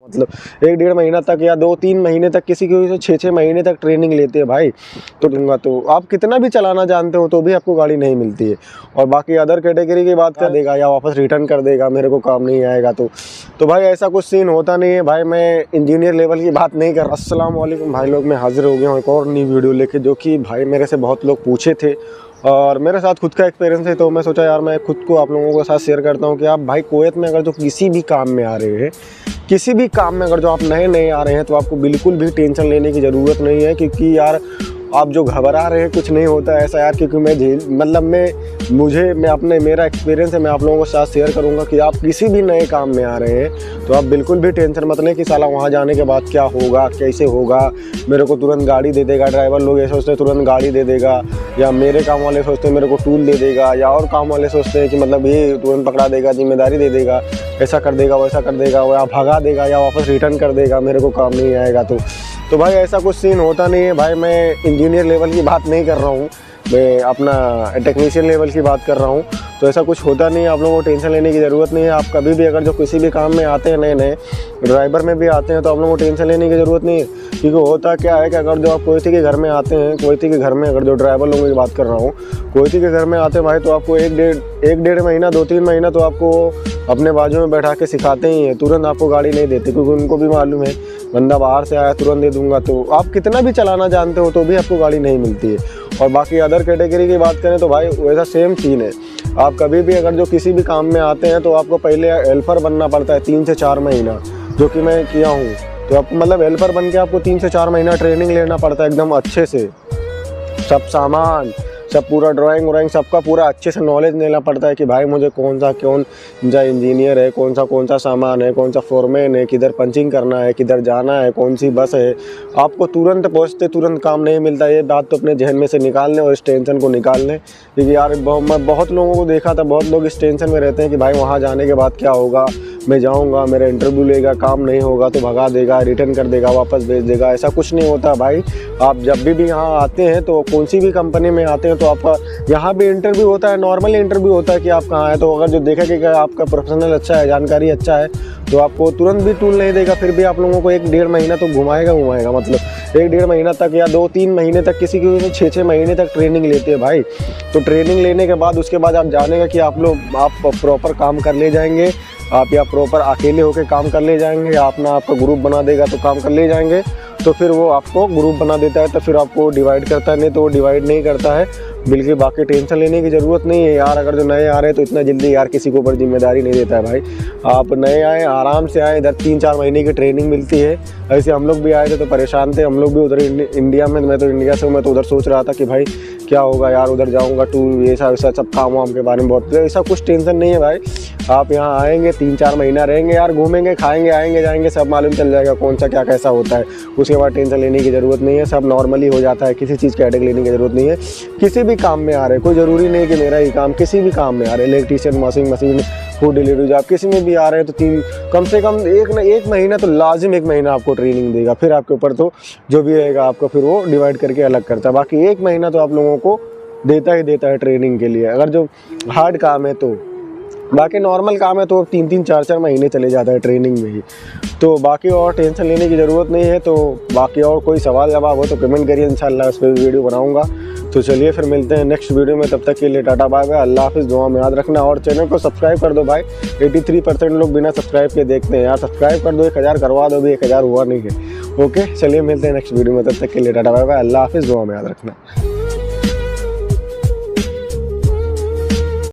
मतलब 1-1.5 महीना तक या 2-3 महीने तक, किसी की 6-6 महीने तक ट्रेनिंग लेते हैं भाई। तो दूंगा तो आप कितना भी चलाना जानते हो तो भी आपको गाड़ी नहीं मिलती है। और बाकी अदर कैटेगरी की बात कर देगा या वापस रिटर्न कर देगा, मेरे को काम नहीं आएगा तो भाई ऐसा कुछ सीन होता नहीं है भाई। मैं इंजीनियर लेवल की बात नहीं कर रहा। अस्सलाम वालेकुम भाई लोग, मैं हाजिर हो गया हूँ एक और नई वीडियो लेके, जो कि भाई मेरे से बहुत लोग पूछे थे और मेरे साथ खुद का एक्सपीरियंस है। तो मैं सोचा यार मैं खुद को आप लोगों के साथ शेयर करता हूँ कि आप भाई कुवैत में अगर जो किसी भी काम में आ रहे हैं, किसी भी काम में अगर जो आप नए आ रहे हैं, तो आपको बिल्कुल भी टेंशन लेने की ज़रूरत नहीं है। क्योंकि यार आप जो घबरा रहे हैं कुछ नहीं होता है ऐसा यार। क्योंकि मेरा एक्सपीरियंस है, मैं आप लोगों के साथ शेयर करूंगा कि आप किसी भी नए काम में आ रहे हैं तो आप बिल्कुल भी टेंशन मत लें कि साला वहां जाने के बाद क्या होगा, कैसे होगा, मेरे को तुरंत गाड़ी दे देगा। ड्राइवर लोग ये सोचते हैं तुरंत गाड़ी दे देगा, या मेरे काम वाले सोचते हैं मेरे को टूल दे देगा, या और काम वाले सोचते हैं कि मतलब ये तुरंत पकड़ा देगा, जिम्मेदारी दे देगा, ऐसा कर देगा, वैसा कर देगा, या भगा देगा या वापस रिटर्न कर देगा, मेरे को काम नहीं आएगा। तो भाई ऐसा कुछ सीन होता नहीं है भाई। मैं इंजीनियर लेवल की बात नहीं कर रहा हूँ, मैं अपना टेक्नीशियन लेवल की बात कर रहा हूँ। तो ऐसा कुछ होता नहीं है, आप लोगों को टेंशन लेने की ज़रूरत नहीं है। आप कभी भी अगर जो किसी भी काम में आते हैं, नए ड्राइवर में भी आते हैं, तो आप लोगों को टेंशन लेने की ज़रूरत नहीं है। क्योंकि होता क्या है कि अगर जो आप कुवैती के घर में आते हैं, कुवैती के घर में अगर जो ड्राइवर लोगों की बात कर रहा हूँ, कुवैती के घर में आते हैं भाई, तो आपको 1-1.5 महीना 2-3 महीना तो आपको अपने बाजू में बैठा के सिखाते ही हैं। तुरंत आपको गाड़ी नहीं देते, क्योंकि उनको भी मालूम है बंदा बाहर से आया तुरंत दे दूंगा। तो आप कितना भी चलाना जानते हो तो भी आपको गाड़ी नहीं मिलती है। और बाकी अदर कैटेगरी की बात करें तो भाई वैसा सेम सीन है। आप कभी भी अगर जो किसी भी काम में आते हैं तो आपको पहले हेल्पर बनना पड़ता है 3 से 4 महीना, जो कि मैं किया हूँ। तो आपको मतलब हेल्पर बन के आपको 3 से 4 महीना ट्रेनिंग लेना पड़ता है एकदम अच्छे से। सब सामान, सब पूरा ड्राइंग सबका पूरा अच्छे से नॉलेज लेना पड़ता है कि भाई मुझे कौन सा इंजीनियर है, कौन सा सामान है, कौन सा फोरमैन है, किधर पंचिंग करना है, किधर जाना है, कौन सी बस है। आपको तुरंत पहुंचते तुरंत काम नहीं मिलता। ये बात तो अपने जहन में से निकाल लें और इस टेंशन को निकाल लें। क्योंकि यार मैं बहुत लोगों को देखा था, बहुत लोग इस टेंशन में रहते हैं कि भाई वहाँ जाने के बाद क्या होगा, मैं जाऊंगा, मेरा इंटरव्यू लेगा, काम नहीं होगा तो भगा देगा, रिटर्न कर देगा, वापस भेज देगा। ऐसा कुछ नहीं होता भाई। आप जब भी यहाँ आते हैं तो कौन सी भी कंपनी में आते हैं तो आपका यहाँ भी इंटरव्यू होता है, नॉर्मल इंटरव्यू होता है कि आप कहाँ हैं। तो अगर जो देखा कि आपका प्रोफेशनल अच्छा है, जानकारी अच्छा है, तो आपको तुरंत भी टूल नहीं देगा। फिर भी आप लोगों को 1-1.5 महीना तो घुमाएगा। मतलब 1-1.5 महीना तक या 2-3 महीने तक, किसी की 6-6 महीने तक ट्रेनिंग लेते हैं भाई। तो ट्रेनिंग लेने के बाद उसके बाद आप जानेगा कि आप प्रॉपर काम कर ले जाएंगे, आप या प्रॉपर अकेले होकर काम कर ले जाएंगे, या अपना आपका ग्रुप बना देगा तो काम कर ले जाएंगे। तो फिर वो आपको ग्रुप बना देता है, तो फिर आपको डिवाइड करता है, नहीं तो वो डिवाइड नहीं करता है बिल्कुल। बाकी टेंशन लेने की ज़रूरत नहीं है यार। अगर जो नए आ रहे हैं तो इतना जल्दी यार किसी के ऊपर जिम्मेदारी नहीं देता है भाई। आप नए आए, आराम से आए, इधर 3-4 महीने की ट्रेनिंग मिलती है। ऐसे हम लोग भी आए थे तो परेशान थे, हम लोग भी उधर इंडिया में, मैं तो इंडिया से हूँ, मैं तो उधर सोच रहा था कि भाई क्या होगा यार, उधर जाऊँगा टूर, ये वैसा सब काम वाम के बारे में बहुत। ऐसा कुछ टेंशन नहीं है भाई। आप यहाँ आएंगे, 3-4 महीना रहेंगे यार, घूमेंगे, खाएंगे, आएंगे जाएंगे, सब मालूम चल जाएगा कौन सा क्या कैसा होता है। उसके बाद टेंशन लेने की ज़रूरत नहीं है, सब नॉर्मली हो जाता है। किसी चीज़ की हेडेक लेने की ज़रूरत नहीं है। किसी भी काम में आ रहे, कोई ज़रूरी नहीं कि मेरा ही काम, किसी भी काम में आ रहे, electrician, washing machine, food delivery job, किसी में भी आ रहे हैं तो कम से कम 1 महीना तो लाजिम 1 महीना आपको ट्रेनिंग देगा। फिर आपके ऊपर तो जो भी रहेगा आपको फिर वो डिवाइड करके अलग करता है। बाकी 1 महीना तो आप लोगों को देता ही देता है ट्रेनिंग के लिए, अगर जो हार्ड काम है तो। बाकी नॉर्मल काम है तो 3-3, 4-4 महीने चले जाता है ट्रेनिंग में ही। तो बाकी और टेंशन लेने की ज़रूरत नहीं है। तो बाकी और कोई सवाल जवाब हो तो कमेंट करिए, इंशाल्लाह उस पर वीडियो बनाऊंगा। तो चलिए फिर मिलते हैं नेक्स्ट वीडियो में, तब तक के लिए टाटा बाय बाय, अल्लाह हाफिज़, दुआ में याद रखना। और चैनल को सब्सक्राइब कर दो भाई, 83% लोग बिना सब्सक्राइब के देखते हैं यार। सब्सक्राइब कर दो, 1000 करवा दो, भी 1000 हुआ नहीं है। ओके चलिए मिलते हैं नेक्स्ट वीडियो में, तब तक के लिए टाटा बाय बाय, अल्लाह हाफिज़, दुआ में याद रखना।